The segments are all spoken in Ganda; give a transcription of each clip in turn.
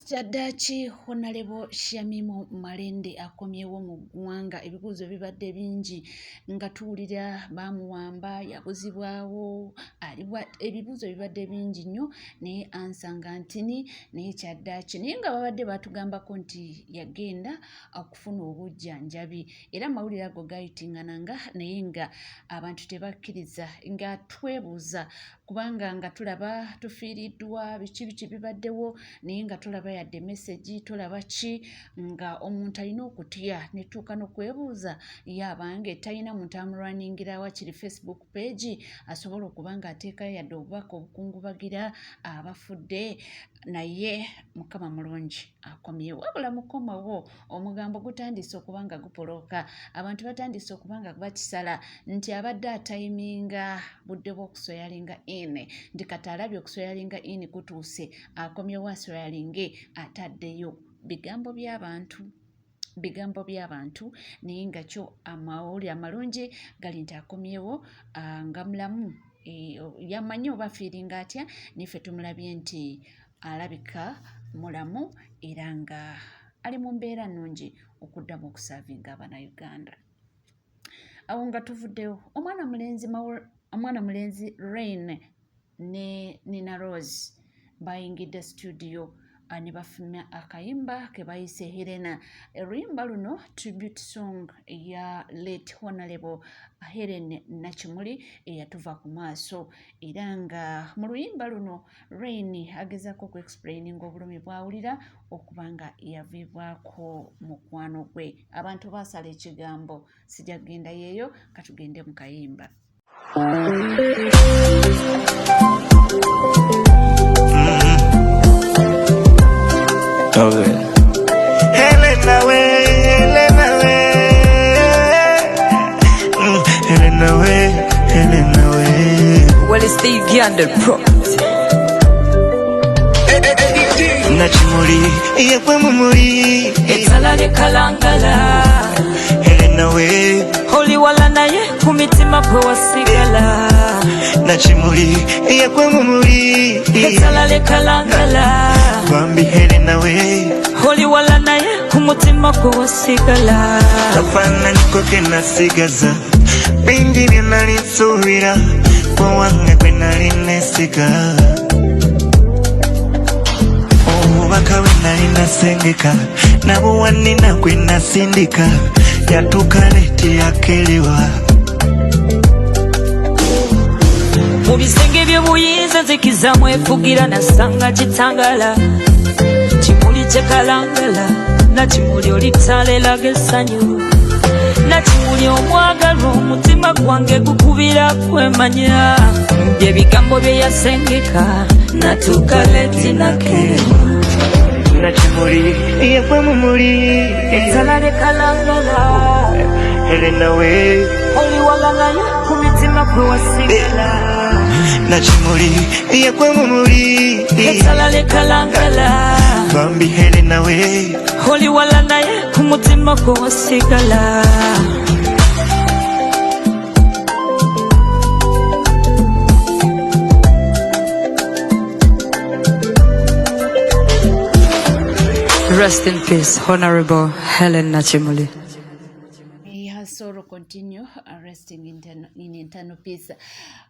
Kyaddaaki Honorable Shamim Malende akomyewo mu ggwanga ebibuuzo bibadde bingi nga tuwulira baamuwamba yabuzibwawo ebibuuzo bibadde bingi nnyo naye ansanga ntini naye Kyaddaaki naye nga babadde batugambako nti yagenda okufuna obujjanjabi era amawulire ago gayitingana naye nga abantu tebakkiriza nga twebuuza kubanga nga tulaba tufiiriddwa biki bibaddewo naye nga tulaba yadde message tulaba ki nga omuntu alina okutya netuuka n'okwebuuza yabange talina muntu amulwaningira wakiri Facebook page asobola okuba nga ateekayo yadde obubaka obukungubagira abafudde naye mukama mulungi akomyewo wabula mukomawo omugambo gutandise okuba nga gupolooka abantu batandise okuba nga bakisala nti abadde atayiminga budde bw'okusoyalinga ine nti kati alabye okusoyalinga ine kutuuse akomyewo asoyalinge ataddeyo bigambo by'abantu naye nga kyo amawulire amalungi gali nti akomyewo nga mulamu yamanyi oba fiiringa atya niffe tumulabye nti alabika mulamu era nga ali mu mbeera nnungi okuddamu okusaavinga Abannayuganda. Awo nga tuvuddewo omwana mulenzi Rain ne Nina Rose bayingidde studio ne bafuna akayimba ke bayise Helena. Oluyimba luno tribute song ya late Honorable Helen Nakimuli eyatuva ku maaso era nga mu luyimba luno Rain agezako ku explaining obulumi bwawulira okuba nga yaviibwako mukwano gwe. Abantu basala ekigambo sijja kugenda yeeyo katugende mu kayimba. Okay. Helena way. Well, it's Steve Gander Pro. Nakimuli, yekwe mumuli. Etalale kalangala. Helena way. Holy wala naye kumitima kwe wasigala. Nakimuli, yekwe mumuli. Etalale kalangala. Bambi Helena way. Holy wala naye kumutima kwe wasigala. Kafana niko kena sigaza. Bindi nina linsuwira. Kwa wange kwe nali nesiga. Omubaka we nali nasengeka. Nabuwa nina kwe nasindika. Yatuka leti yakeliwa. Mu bisenge by'obuyinza zikizamu efugira nasanga kitangala. Kimuli kyekalangala Nakimuli olitale laga essanyu. Nakimuli omwagalwa omutima gwange gukubira kwemanya. Ebigambo bye yasengeka natuuka leti nakelewa. Nakimuli yekwe mumuli. Etalale kalangala. Helena way. Oli wala naye kumitima kwe wasigala. Nakimuli yekwe mumuli. Etalale kalangala. Bambi Helena way. Oli wala naye kumutima kwe wasigala. Rest in peace, Honorable Helen Nakimuli. He has sorrow continue resting in eternal peace.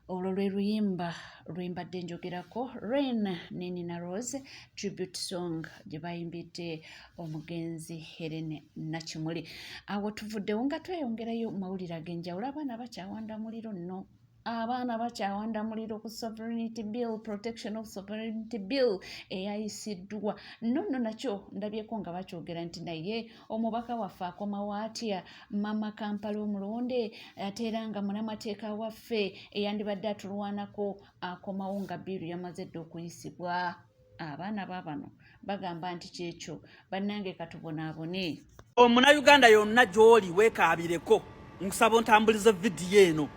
Olwo lwe luyimba lwembadde njogerako Rain ne Nina Rose tribute song gye bayimbidde omugenzi Helen Nakimuli. Awo tuvuddewo nga tweyongerayo mawulire ag'enjawulo. Abaana bakyawanda muliro ku sovereignty bill, protection of sovereignty bill eyayisiddwa. Nno nakyo ndabyeko nga bakyogera nti naye omubaka waffe akomawo atya Mama Kampala omulonde ate era nga munnamateeka waffe eyandibadde atulwanako akomawo nga biiru yamaze dda okuyisibwa. Abaana baabano bagamba nti kyekyo bannange katubonaabone. Omunnayuganda yonna gy'oli weekaabireko nkusaba ontambuliza vidiyo eno.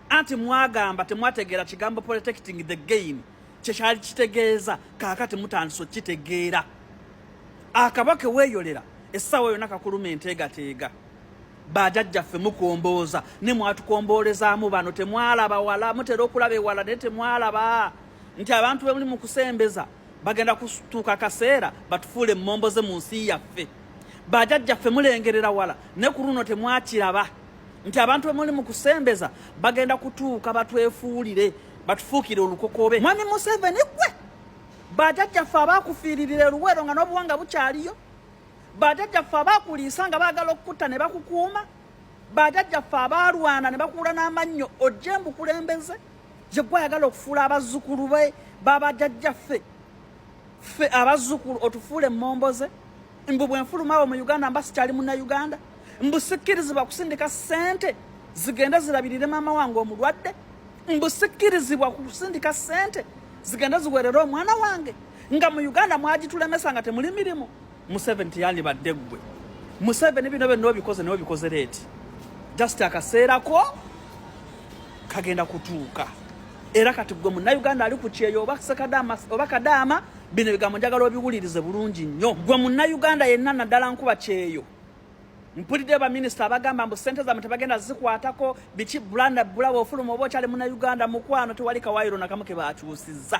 Anti mwagamba temwategeera kigambo protecting the game kyekyali kitegeeza kaakati mutandise okitegeera. Akabaka weeyolera essaawa yonna kakuluma enteegateega. Bajjajjaffe mukombooza ne mwatukomboolezaamu bano temwalaba wala mutera okulaba ewala naye temwalaba nti abantu bwe muli mu kusembeza bagenda kutuuka kaseera batufuule emmomboze mu nsi yaffe. Bajjajjaffe mulengerera wala ne ku luno temwakiraba nti abantu bemuli mu kusembeza bagenda kutuuka batwefuulire batufuukire olukokobe. Mwami Museveni gwe bajjajjaffe abaakufiiririra Luweero nga n'obuwanga bukyaliyo, bajjajjaffe abaakuliisa nga baagala okukutta ne bakukuuma, bajjajjaffe abaalwana ne bakuula n'amannyo ojje mbukulembeze, gye gwe ayagala okufuula abazzukulu be babajjajjaffe, ffe abazzukulu otufuule emmomboze. Mbu bwe nfulumaawo mu Uganda mba sikyali munnayuganda, mbu sikkirizibwa kusindika ssente zigenda zirabirire maama wange omulwadde, mbu sikkirizibwa kusindika ssente zigenda ziwerere omwana wange, nga mu Uganda mwagitulemesa nga temuli mirimu. Museveni teyandibadde ggwe. Museveni bino byonna obikoze naye obikoze leeti. Just akaseerako kagenda kutuuka. Era kati gwe munnayuganda ali ku kyeyo oba sekadaama oba kadaama, bino bigambo njagala obiwulirize bulungi nnyo. Gwe munnayuganda yenna naddala nkuba kyeyo. Mpulidde baminisita abagamba mbu ssente zammwe tebagenda zikwatako biki bulanda bulawo ofuluma oba okyali munnayuganda mukwano tewali kawaayiro nakamu ke baakyusizza.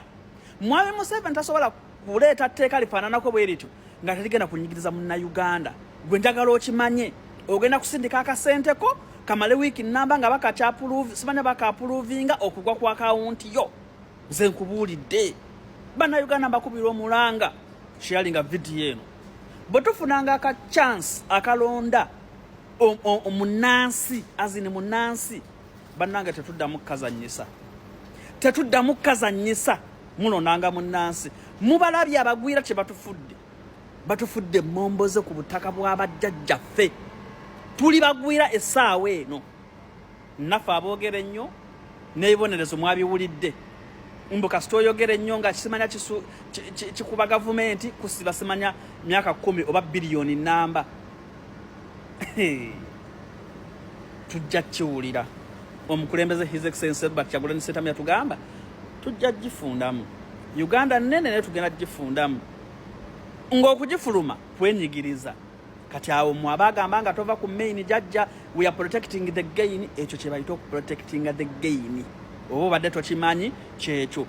Mwami Museveni tasobola kuleeta tteeka lifaananako bwe lityo nga teligenda kunyigiriza munnayuganda. Gwe njagala okimanye ogenda kusindika akasenteko kamale wiiki nnamba nga simanya bakaapuluvinga okugwa ku akawunti yo. Nze nkubuulidde bannayuganda mbakubira omulanga sharinga vidiyo eno. Bwe tufunanga aka chance akalonda omunansi azini munansi bannange tetuddamu kazanyisa mulonanga munansi. Mubalabye abagwira kye batufudde mmomboze ku butaka bw'abajjajjaffe. Tuli bagwira essaawa eno. Naffe aboogera ennyo n'ebibonerezo mwabiwulidde. Mbu kasita oyogera ennyo nga kisimanya kikuba gavumenti kusiba simanya myaka 10 oba biliyoni nnamba. Tujja kiwulira omukulembeze His Excellency Robert Kyagulanyi Ssentamu yatugamba tujja gifundamu. Uganda nnene naye tugenda gifundamu. Ng'okugifuluma kwenyigiriza. Kati awo mwabagamba nga tova ku main jajja we are protecting the gain, ekyo kye bayita protecting the gain. Obo badde tokimanyi kyekyo.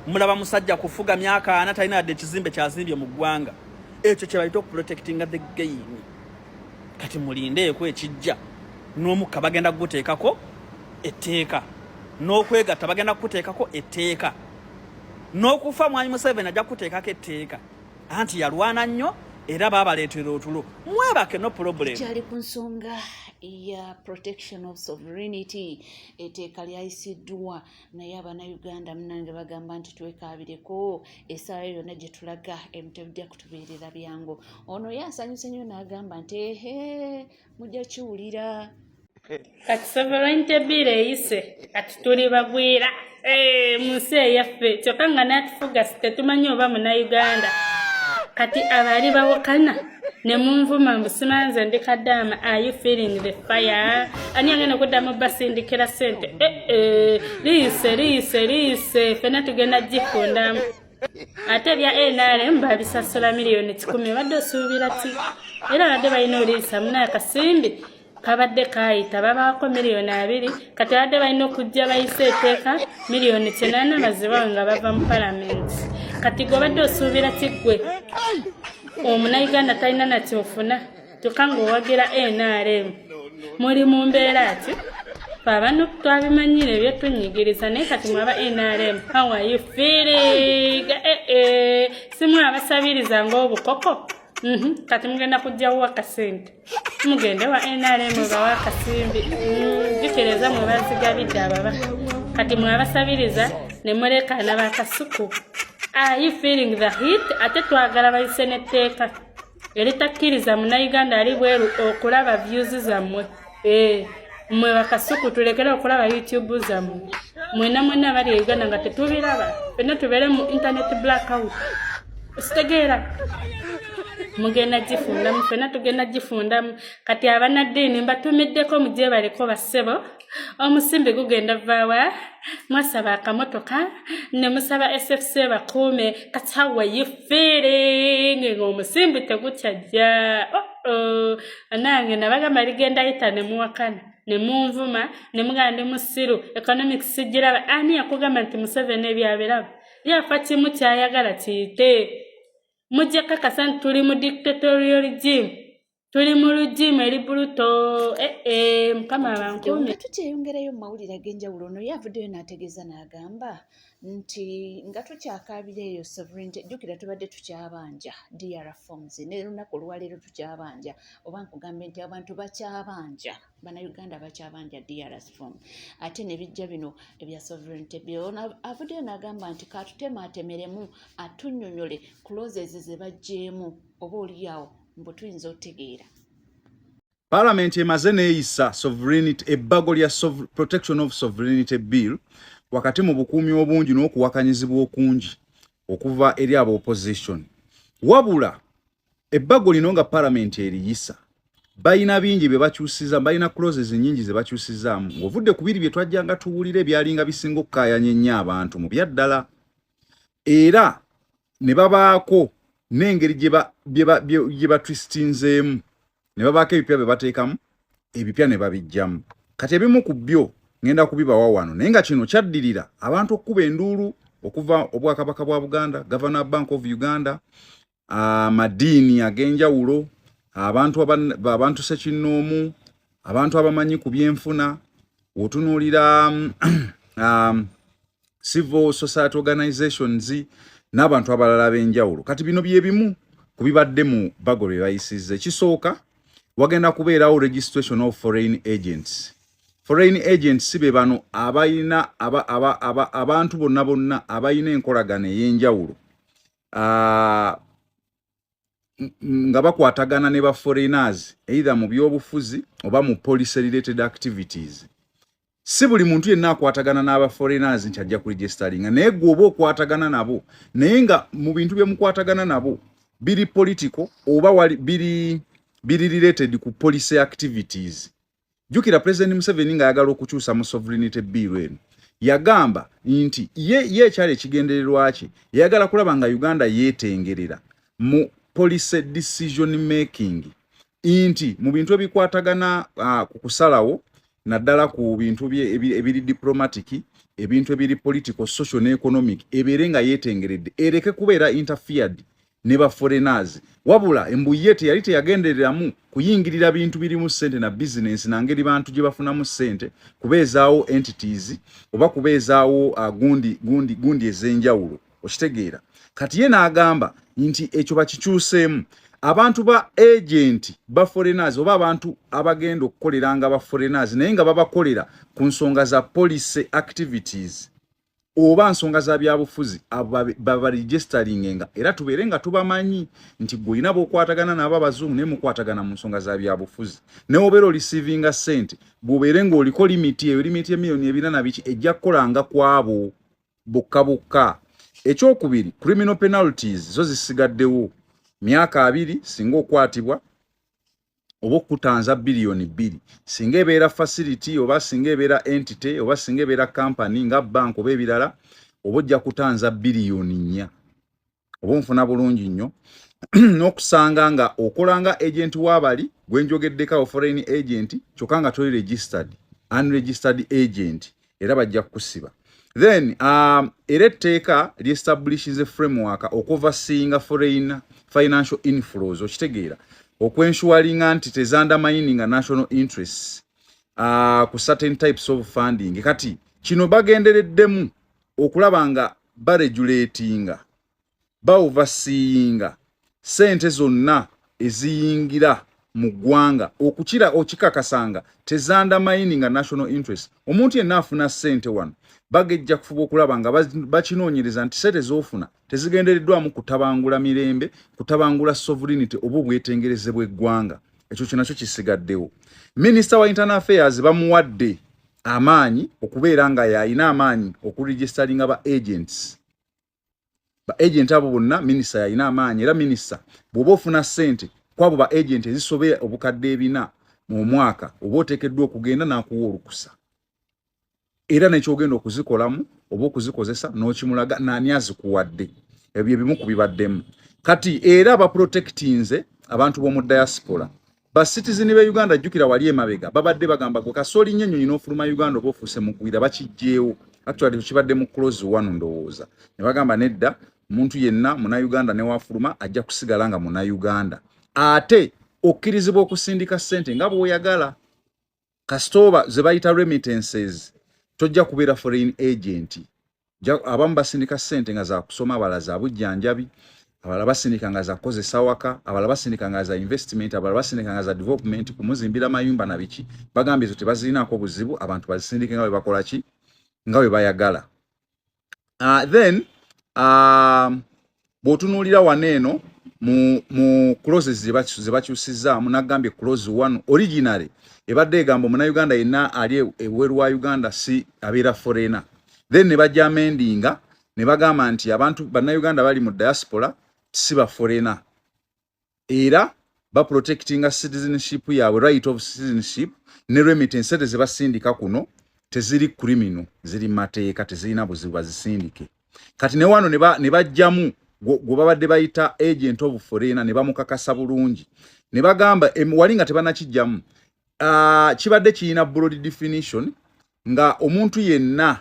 Mulaba musajja kufuga myaka 4 talina yadde ekizimbe kyazimbye mu ggwanga. Ekyo kye bayita protecting the gain. Kati mulindeeko ekijja n'omukka bagenda kuguteekako etteeka, n'okwegatta bagenda kukuteekako etteeka, n'okufa Mwami Museveni ajja kukuteekako etteeka. Anti yalwana nnyo era baabaleetera otulo. Mwebake no problem. Kyali ku nsonga ya protection of sovereignty etteeka lyayisiddwa naye Abannayuganda munnange bagamba nti twekaabireko essaawa yonna gye tulaga emutebujja kutubeerera byangu. Ono yasanyuse nnyo n'agamba nti mujja kiwulira. Kati sovereignty bill eyise kati tuli bagwira mu nsi eyaffe kyokka nga n'atufuga tetumanyi oba Munnayuganda. Kati abali bawakana ne munvuma mbusimanze ndi Kadaama, are you feeling the fire? Ani agenda kuddamu basindikira ssente? Liise fena tugenda gifundamu. Ate bya NRM babisasula miliyoni 10 badde osuubira ki? Era badde balina oliisa Munaya Kasimbi kabadde kaayita babaako miliyoni 2 kati badde balina okujja bayise etteeka miliyoni 8 bazibawe nga bava mu palamenti. Kati gwe badde osuubira ki gwe? Omunnayuganda talina na kyofuna tukanga owagira NRM. Muli mu mbeera ati babano twabimanyire ebyetunyigiriza naye kati mwaba NRM, how are you feeling? Simwe abasabiriza ng'obukoko. Kati mugenda kujjawo akasente mugende wa NRM bawa akasimbi jukireza mwe bazigabidde ababa. Kati mwe abasabiriza ne mulekana bakasuku. Are you feeling the heat? Ate twagala bayise n'etteeka eritakkiriza Munnayuganda ali bweru okulaba views zammwe. Mwe bakasuku tulekera okulaba YouTube zammwe. Mwena bali Uganda nga tetubiraba. Fenna tubeere mu internet blackout. Ositegeera mugenda gifundamu, fenna tugenda gifundamu. Kati abanaddiini mbatumiddeko mujje baleko bassebo. Omusimbi gugenda vaawa mwasaba akamotoka ne musaba SFC bakuume. Kati how are you feeling? Ng'omusimbi tegukyajja. Nange nabagamba ligenda yita ne muwakana ne munvuma ne mugamba ndi musiru economics sigiraba. Ani yakugamba nti Museveni ebyabiraba? yafa kimu kyayagala kiyite mujja kakasa nti tuli mu dictatorial regime tuli mu regime eri bruto mukama abankuumi nga tukyeyongerayo mu mawulire ag'enjawulo ono yavuddeyo n'ategeeza n'agamba nti nga tukyakaabira eyo sovereignty jjukira tubadde tukyabanja DR forms n'olunaku olwaleero tukyabanja oba nkugambe nti abantu bakyabanja bannayuganda bakyabanja DRS form ate ne bijja bino ebya sovereignty byona avuddeyo n'agamba nti katutematemeremu atunnyonnyole clauses ze bagjeemu oba oliawo mbu tuyinza otegeera. Parliament emaze neeyisa sovereignty ebbago lya protection of sovereignty bill wakati mu bukuumi obungi n'okuwakanyizibwa okungi okuva eri aba opposition. Wabula ebbago lino nga Parliament eriyisa bayina bingi bye bakyusiza, bayina clauses nyingi ze bakyusizaamu ng'ovudde ku biri bye twajjanga tuwulira ebyalinga bisinga okkaayanya ennyo abantu mu byaddala era ne babaako n'engeri gye batwistinzeemu ne babaako ebipya bye bateekamu ebipya ne babijjamu. Kati ebimu ku byo ngenda kubibawa wano naye nga kino kyaddirira abantu okkuba enduulu okuva obwakabaka bwa Buganda, Governor Bank of Uganda, madiini ag'enjawulo, abantu ssekinnoomu, abantu abamanyi ku byenfuna, otunuulira civil society organizations n'abantu abalala b'enjawulo. Kati bino bye bimu ku bibadde mu bbago lye bayisizza. Ekisooka wagenda kubeerawo registration of foreign agents. Foreign agents be bano abayina abantu bonna abayina enkolagana ey'enjawulo nga bakwatagana ne ba foreigners either mu byobufuzi oba mu police related activities. Si buli muntu yenna akwatagana n'aba foreigners nti ajja ku registeringa naye gwe oba okwatagana nabo naye nga mu bintu bye mukwatagana nabo biri political oba biri related ku police activities. Jukira President Museveni nga ayagala okukyusa mu sovereignty bill eno yagamba nti ye kyali ekigendererwa kye yagala kulaba nga Uganda yeetengerera mu police decision making nti mu bintu ebikwatagana ku kusalawo naddala ku bintu ebiri diplomatic ebintu ebiri political social ne economic ebeere nga yeetengeredde ereke kubeera interfered ne ba foreigners. Wabula embuye yali teyagendereramu kuyingirira bintu birimu ssente na business nangeri bantu gye bafunamu ssente kubeezaawo entities oba kubeezaawo gundi ez'enjawulo okitegeera. Kati ye n'agamba nti ekyo bakikyuseemu abantu ba agent ba foreigners oba abantu abagenda okukoleranga ba foreigners naye nga babakolera ku nsonga za police activities oba nsonga za byabufuzi baba registeringa era tubeere nga tubamanyi nti gwe olina bw'okwatagana n'abo abazungu naye mukwatagana mu nsonga za byabufuzi naye obeera olisivinga ssente bw'obeere ng'oliko limiti eyo limiti emiliyoni 200 ejja kukolanga kwabo bokka. Ekyokubiri criminal penalties zo zisigaddewo myaka 2 singa okwatibwa oba okutanza billion 2 singa ebeera facility oba singa ebeera entity oba singa ebeera company nga bank oba ebirala oba ojja kutanza billion 4 oba nfuna bulungi nnyo n'okusanga nga okolanga agent w'abali gwenjogeddeko foreign agent kyokka nga toli registered unregistered agent era bajja kusiba. Then era etteeka li-establishes a framework okuvasinga foreign financial inflows okitegeera okwensualinga nti tezandamining national interests ku certain types of funding. Kati kino bagendereddemu okulaba nga baregulatinga baoverseeing sente zonna eziyingira mu ggwanga okukira okikakasanga tezandamining national interest. Omuntu yenna afuna sente wano bagejja kufuba okulaba nga bakinoonyereza nti sente z'ofuna tezigendereddwamu kutabangula mirembe, kutabangula sovereignty oba obwetengereze bw'eggwanga. Ekyo kinakyo kisigaddewo. Minister wa Internal Affairs bamuwadde amaanyi okubeera nga yalina amaanyi okuregisteringa ba agents. Ba agent abo bonna minister yalina amaanyi era minister bw'oba ofuna sente kwabo ba agent ezisobera obukadde 4 mu mwaka oba oteekeddwa okugenda n'akuwa olukusa. Era nekyogenda okuzikolamu oba okuzikozesa n'okimulaga nani azikuwadde. Ebyo bimu ku bibaddemu. Kati era baprotectinze abantu b'omu diaspora. Ba citizen be Uganda jjukira wali emabega babadde bagamba gwe kasooli nnyo n'ofuluma Uganda oba ofuuse mu gwira bakijjeewo actually kibadde mu clause 1 ndowooza ne bagamba nedda muntu yenna muna Uganda ne wafuluma ajja kusigala nga muna Uganda ate okkirizibwa okusindika ssente nga bw'oyagala kasitoba ze bayita remittances tojja kubeera foreign agent abamu basindika ssente nga za kusoma abalala za bujjanjabi abalala basindika nga za kukozesa waka abalala basindika nga za investment abalala basindika nga za development kumuzimbira mayumba na biki bagambye zo tebazirinaako buzibu abantu bazisindike nga bwe bakola ki nga bwe bayagala then bw'otunuulira waneeno mu clauses ze bakyusizaamu nagambye clause 1 originally ebadde egamba Munnayuganda yenna ali eweeru wa Uganda si abeera foreigner then ne bajja amendinga ne bagamba nti abantu Bannayuganda bali mu diaspora si ba foreigner era ba protecting citizenship yaabwe right of citizenship ne remittance ze basindika kuno teziri criminal ziri mateeka tezirina buzibu bazisindike kati ne wano ne bajjamu gwe babadde bayita agent of foreigner ne bamukakasa bulungi ne bagamba walinga tebanakijjamu kibadde kirina broad definition nga omuntu yenna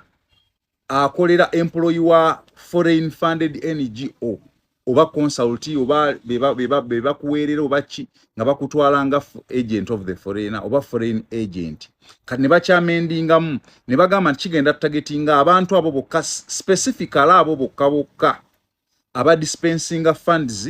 akolera employee wa foreign funded NGO oba consulti oba beba kuwerera oba ki nga bakutwala nga agent of the foreigner oba foreign agent kati ne bakyamendingamu ne bagamba nti kigenda targetinga abantu abo bokka specifically abo bokka aba dispensing funds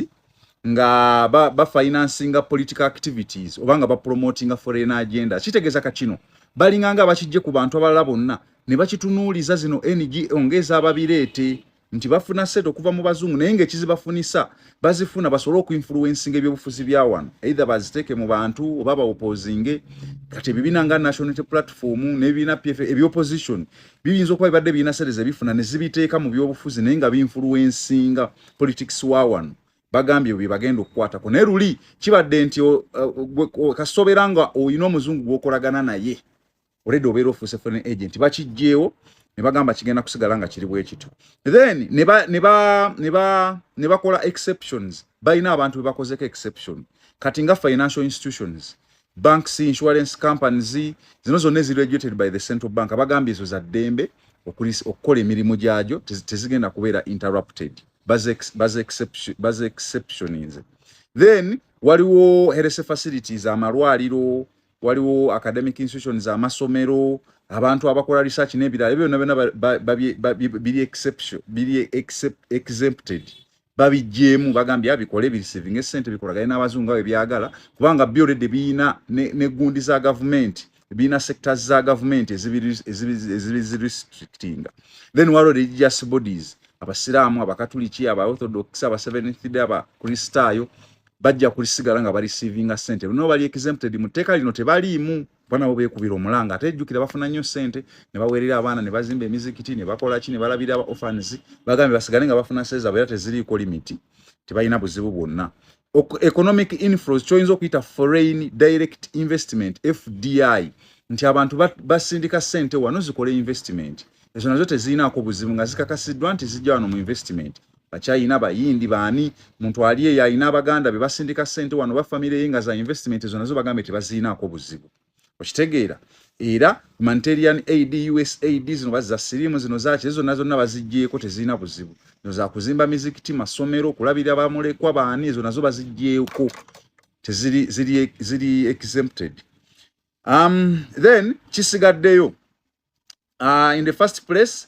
nga ba financing political activities oba nga ba promoting foreign agenda kitegeza kachino balinganga abakijje ku bantu abalala bonna ne bakitunuuliza zino NGO ongeza ababireete nti bafuna set okuva mu bazungu naye ng'ekizi bafunisa bazifuna basobola okuinfluencing ebyobufuzi bya wano either baziteeke mu bantu oba baopposinge kati ebibiina nga National Unity Platform n'ebibiina PF ebyopposition biyinza okuba bibadde birina sereze bifuna ne zibiteeka mu byobufuzi naye nga biinfluencinga politics wa wano bagambye bye bagenda okukwatako naye luli kibadde nti kasobera nga oyina omuzungu gw'okolagana naye already obeera ofuuse foreign agent bakijjeewo ne bagamba kigenda kusigala nga kiri bwe kitu then ne bakola exceptions balina abantu be bakozeko exception kati nga financial institutions banks insurance companies zino zonna regulated by the central bank bagambye ezo za ddembe okukola emirimu gyagyo tezigenda kubeera interrupted baze exceptions then waliwo health facilities amalwaliro waliwo academic institutions amasomero abantu abakola research n'ebirala ebyo byonna biri exempted babijjeemu bagambye abikole bireceiving essente bikolagane n'abazungu abe byagala kubanga byolede biina ne gundi za government biina sectors za government ezibiri restricting then waliwo religious bodies abasiraamu abakatuliki abaorthodox aba-Seventh Day abakristaayo bajja kulisigala nga bareceiving sente no bali exempted mu tteeka lino tebaliimu bwana bo beekubira omulanga ate ejjukira bafuna nnyo sente ne baweerera abaana ne bazimba emizikiti ne bakola ki ne balabira aba orphans bagambye basigale nga bafuna sente abayala teziriiko limiti tebalina buzibu bwonna economic inflows kyoyinza okuyita foreign direct investment FDI nti abantu basindika sente wano zikole investment ezo nazo tezirinaako buzibu nga zikakasiddwa nti zijja wano mu investment Bachayina bayindi bani muntu aliye yayina abaganda be basindika sente wano ba family yenga za investment ezo nazo bagambe tebazirinaako buzibu okitegeera era humanitarian aid USAID zino bazza sirimu zino zaaki ezo nazo nabazijjeeko tezirina buzibu zino za kuzimba mizikiti masomero kulabira abamulekwa baani ezo nazo bazijjeeko ziri exempted then kisigaddeyo in the first place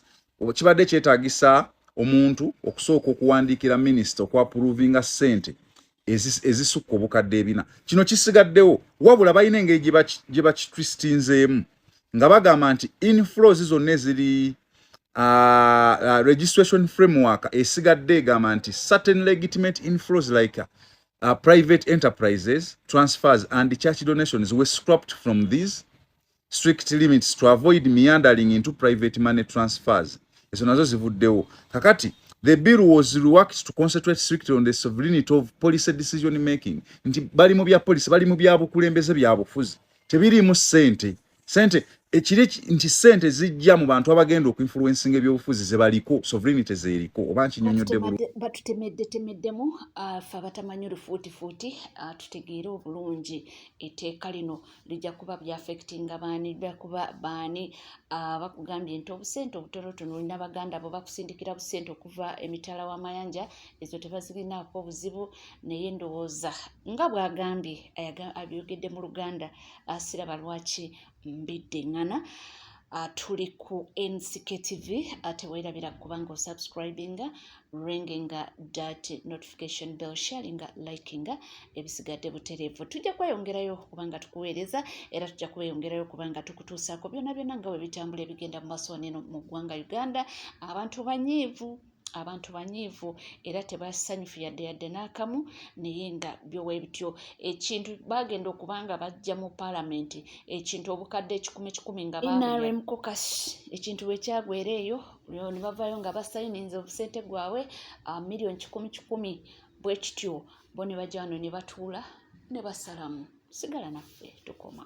kibadde kyetaagisa omuntu okusooka okuwandiikira minisita okwapuruvinga ssente ezisukka obukadde ebina kino kisigaddewo wabula balina engeri gye bakitwistinzeemu nga bagamba nti inflows zonna eziri registration framework esigadde egamba nti certain legitimate inflows like private enterprises transfers and church donations were scrapped from these strict limits to avoid meandering into private money transfers. Ezo nazo zivuddewo. Kakati the bill was reworked to concentrate strictly on the sovereignty of policy decision making. Nti bali mu bya policy bali mu bya bukulembeze bya bufuzi. Tebiri mu sente ekire nti sente zijja mu bantu abagenda okuinfluencing ebyobufuzi ze baliko sovereignty zeeriko oba nkinyonyodde bulungi batutemeddemu fe abatamanyi olufuutifuuti tutegeere obulungi etteeka lino lijja kuba byafectinga baani lijja kuba baani bakugambye nti obusente obutonotono olina baganda bo bakusindikira busente okuva emitala w'amayanja ezo tebazirinaako obuzibu naye ndowooza nga bw'agambye abyogedde mu Luganda siraba lwaki mbiddeŋŋana tuli ku NCK TV teweerabira kubanga osubscribinga ringinga that notification bell sharinga likinga ebisigadde butereevu tujja kweyongerayo kubanga tukuweereza era tujja kweyongerayo kubanga tukutuusaako byonna nga bwe bitambula ebigenda mu maaso neno mu ggwanga Uganda abantu banyiivu era tebasanyufu yadde n'akamu naye nga byowe bityo ekintu bagenda okubanga bajja mu paalamenti ekintu obukadde 10,000 nga NRM caucus ekintu wekyagwera eyo ne bavaayo nga basayininze obusente gwabwe million 10,000 bwe kityo bo ne bajja wano ne batuula ne basalamu sigala naffe tukoma